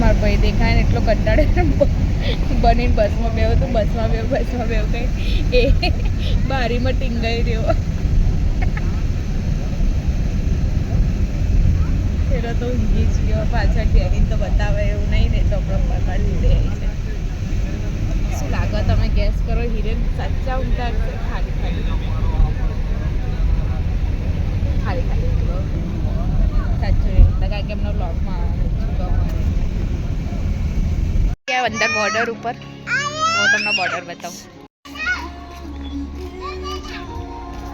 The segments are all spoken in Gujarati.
મારા ભાઈ દેખાય ને એટલો કંટાળે બનીને બસમાં બેહો તો બસમાં બેહો કંઈ એ બારીમાં ટીંગાઈ રહ્યો. પેલો તો ઊંઘી જ ગયો. પાછળ જેરીને તો બતાવે એવું નહીં ને તો આપણે પકડી લીધે છે. શું લાગે તમે ગેસ કરો? હિરેન સાચા ઊંઘતા હશે? ખાલી ખાલી સાચું કારણ કે એમનો બ્લોગમાં અંદર બોર્ડર ઉપર હું તમને બોર્ડર બતાવું.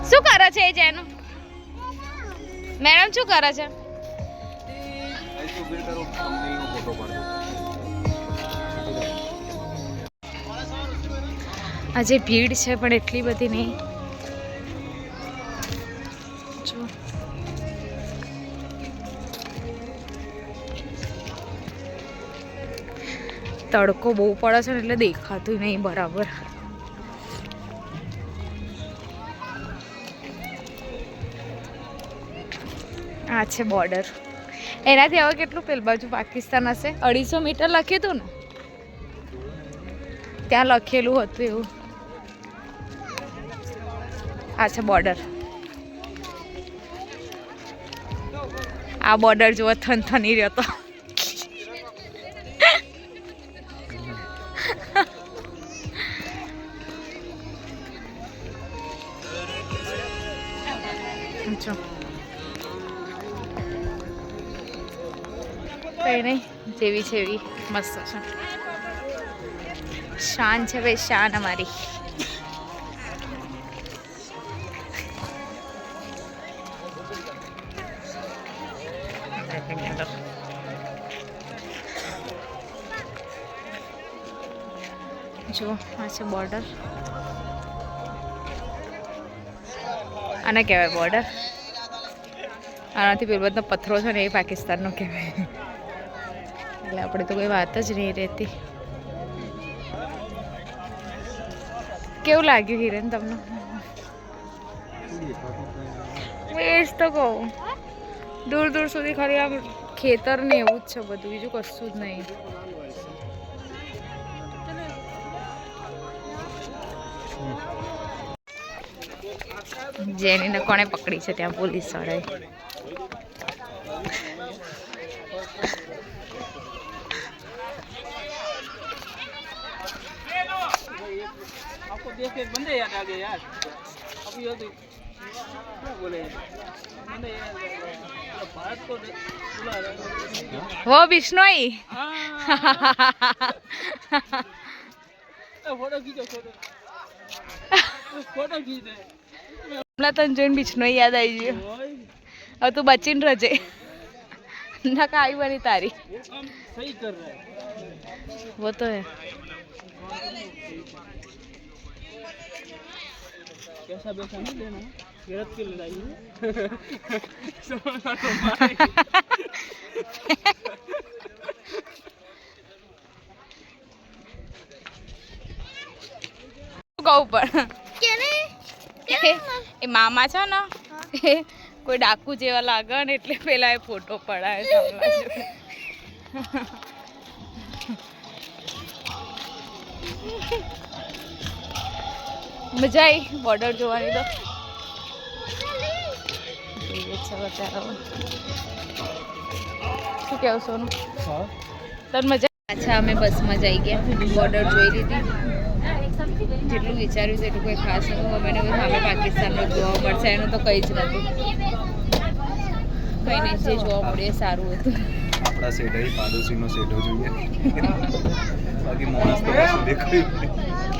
શું કરે છે એ જેનું મેડમ શું કરે છે? આજે ભીડ છે પણ એટલી બધી નહીં. તડકો બહુ પડે છે ને એટલે દેખાતું નહીં બરાબર. આ છે બોર્ડર. એનાથી હવે કેટલું પેલ બાજુ પાકિસ્તાન હશે? 250 મીટર લખ્યું હતું ને ત્યાં લખેલું હતું એવું. આ છે બોર્ડર. આ બોર્ડર જોવા થનથની રહ્યો તો. કઈ નહીં, જેવી છે એવી મસ્ત છે. શાન છે ભાઈ, શાન અમારી. જો આ છે બોર્ડર. આને કહેવાય બોર્ડર. આનાથી પેલો બધો પથ્થરો છે ને એ પાકિસ્તાનનો કહેવાય. એટલે આપણે તો કોઈ વાત જ નહીં રહેતી. કેવું લાગ્યું હિરેન તમને? એ જ તો કહું, દૂર દૂર સુધી ખાલી આમ ખેતર ને એવું જ છે બધું, બીજું કશું જ નહીં. જેનીને કોણે પકડી છે ત્યાં પોલીસ વાળાએ? आपको देख के बंदे याद आ गए यार. अभी ये क्या बोले बंदे भारत को बुला रहे. वो बिश्नोई. फोटो खींचो, फोटो खींचे. હમણાં તને જોઈને બિશ્નોઈ યાદ આવી ગયો. હવે તું બચીને રહેજે ના કાઈ બની તારી. सही कर रहा है वो तो है. कैसा बैसा नहीं लेना, गलत की लड़ाई है. કહું પણ એ મામા છે ને એ કોઈ ડાકુ જેવા લાગે ને એટલે પેલા એ ફોટો પડાય. મજા આવી બોર્ડર જોવાની. તો શું કેવું સોનું? તને મજા? અચ્છા, અમે બસમાં જઈ ગયા, બોર્ડર જોઈ લીધી. જેટલું વિચાર્યું એટલું કોઈ ખાસ નતું. અમે સામે પાકિસ્તાનનો જોવા મળશે એનું તો કંઈ જ નતું. કંઈ નહીં, જે જોવા મળ્યું એ સારું હતું. આપણા સેઢો પાડોશીનો સેઢો જોઈએ. બાકી માણસ તો કશું દેખાયું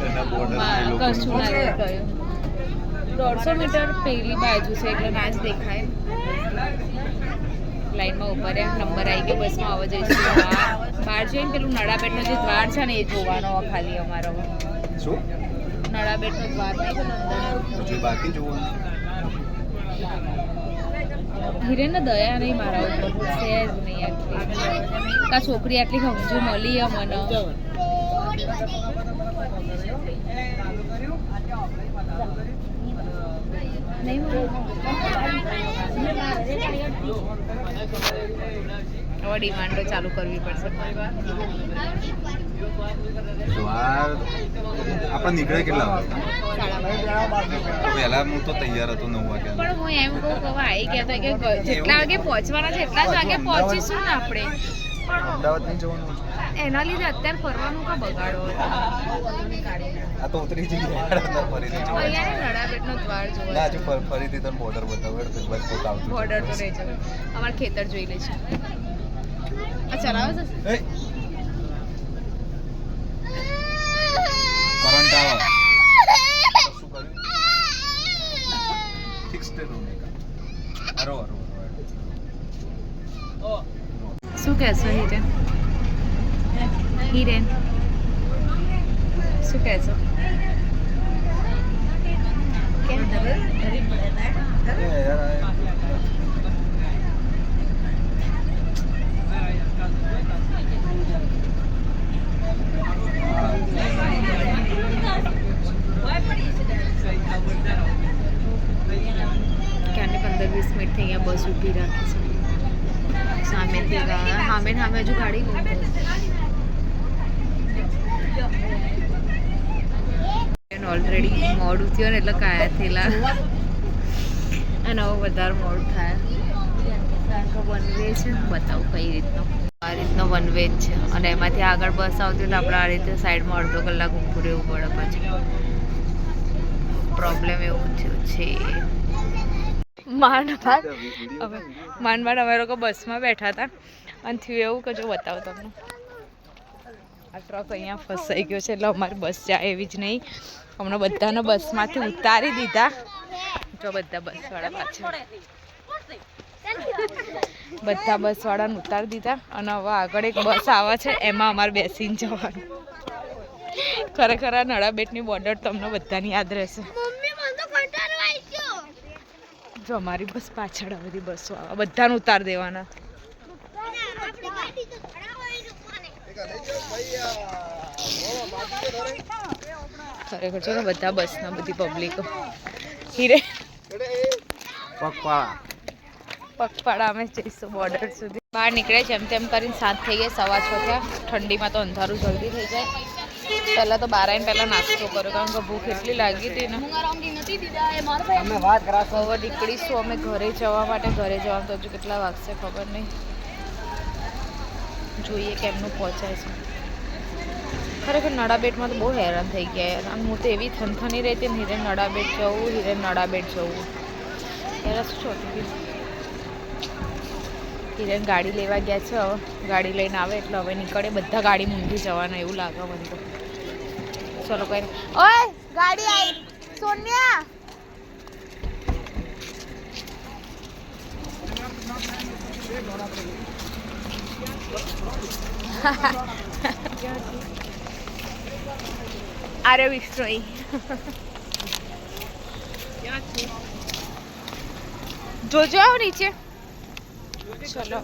એના બોર્ડર કશું ના દેખાયું. 150 મીટર પેલી બાજુ છે એટલે ના જ દેખાય. લાઈનમાં ઉભા રહ્યા, નંબર આવી ગયો, બસમાં આવવા જઈશું. બહાર જઈને પેલું નળાબેટનો જે દ્વાર છે ને એ જોવાનો ખાલી અમારો. શું નળાબેટનો દ્વાર નહીં હજી બાકી જોવાનું? હિરેનને દયા નહીં મારા ઉપર, સહેજ નહીં આટલી. કા છોકરી આટલી સમજુ મળી મને. નહીં હવે ડિમાન્ડો ચાલુ કરવી પડશે. સવાર આપણે નીકળે કેટલા વાગે? 12:30. તો વહેલા હું તો તૈયાર હતો 9 વાગ્યા. પણ હું એમ કહું કે હવે આવી ગયા હતા કે જેટલા વાગે પહોંચવાના છે એટલા જ વાગે પહોંચીશું ને આપણે. અમદાવાદ નહીં જવાનું? એના લીધે અત્યારે ફરવાનું કા બગાડો હતો? આ તો ઉતરી જઈએ ફરીથી જવાનું. અહીંયા નડાબેટનો દ્વાર ના જોવા હજુ ફરીથી તને બોર્ડર બતાવે બસ ફોટો આવતું. બોર્ડર તો રહી જવું. અમારે ખેતર જોઈ લેશે. આ ચલાવે છે એ કરંટ આવે શું કર્યું? ફિક્સ દે દો અરો અરો શું કહેશો હિરેન? હિરેન શું કહેશો? કેમ ક્યાંની 15-20 મિનિટ થઈ અહીંયા બસ ઊભી રાખી છે. સામેથી સામે હજુ ગાડી ઓલરેડી મોડું થયું ને એટલે કાયા થયેલા અને હવે વધારે મોડું થાય. વન વે છે બતાવું કઈ રીતનો. આ રીતનો વન વે જ છે અને એમાંથી આગળ બસ આવતી એટલે આપણે આ રીતે સાઈડમાં અડધો કલાક ઊભું રહેવું પડે. પછી પ્રોબ્લેમ એવું થયું છે. માંડ અમે લોકો બસમાં બેઠા હતા અને થયું એવું કે જો બતાવો તમને આ ટ્રક અહીંયા ફસાઈ ગયો છે એટલે અમારી બસ જાય એવી જ નહીં. હમણાં બધાને બસમાંથી ઉતારી દીધા. જો બધા બસવાળા પાછળ બધા બસવાળાને ઉતારી દીધા અને હવે આગળ એક બસ આવે છે એમાં અમારે બેસીને જવાનું. ખરેખર આ નડાબેટની બોર્ડર તમને બધાની યાદ રહેશે. જો અમારી બસ પાછળ આ બધી બસો આવે બધાને ઉતાર દેવાના. ખરેખર છે ને બધા બસના બધી પબ્લિકો. હીરે પગપાળા અમે જઈશું બોર્ડર સુધી. બહાર નીકળે જેમ તેમ કરીને 7 થઈ ગયા, 6:15 થયા. ઠંડીમાં તો અંધારું જલ્દી થઈ જાય. પહેલાં તો 12 આવીને પહેલાં નાસ્તો કર્યો કારણ કે ભૂખ એટલી લાગી હતી ને. હવે નીકળીશું અમે ઘરે જવા માટે. ઘરે જવાનું તો હજુ કેટલા વાગશે ખબર નહીં. જોઈએ કેમનું પહોંચાય છે. ખરેખર નડાબેટમાં તો બહુ હેરાન થઈ ગયા યાર. હું તો એવી થનથની રહેતી ને હિરેન નડાબેટ જવું હિરેન નડાબેટ જવું. યાર શું છોટી ગયું. હિરેન ગાડી લેવા ગયા છે. હવે ગાડી લઈને આવે એટલે હવે નીકળે. બધા ગાડી મૂંઘી જવાના એવું લાગે મને તો. ચલો કઈ ઓય ગાડી આવી સોનિયા. અરે વિષ્ણુ જોજો આવો નીચે. ચલો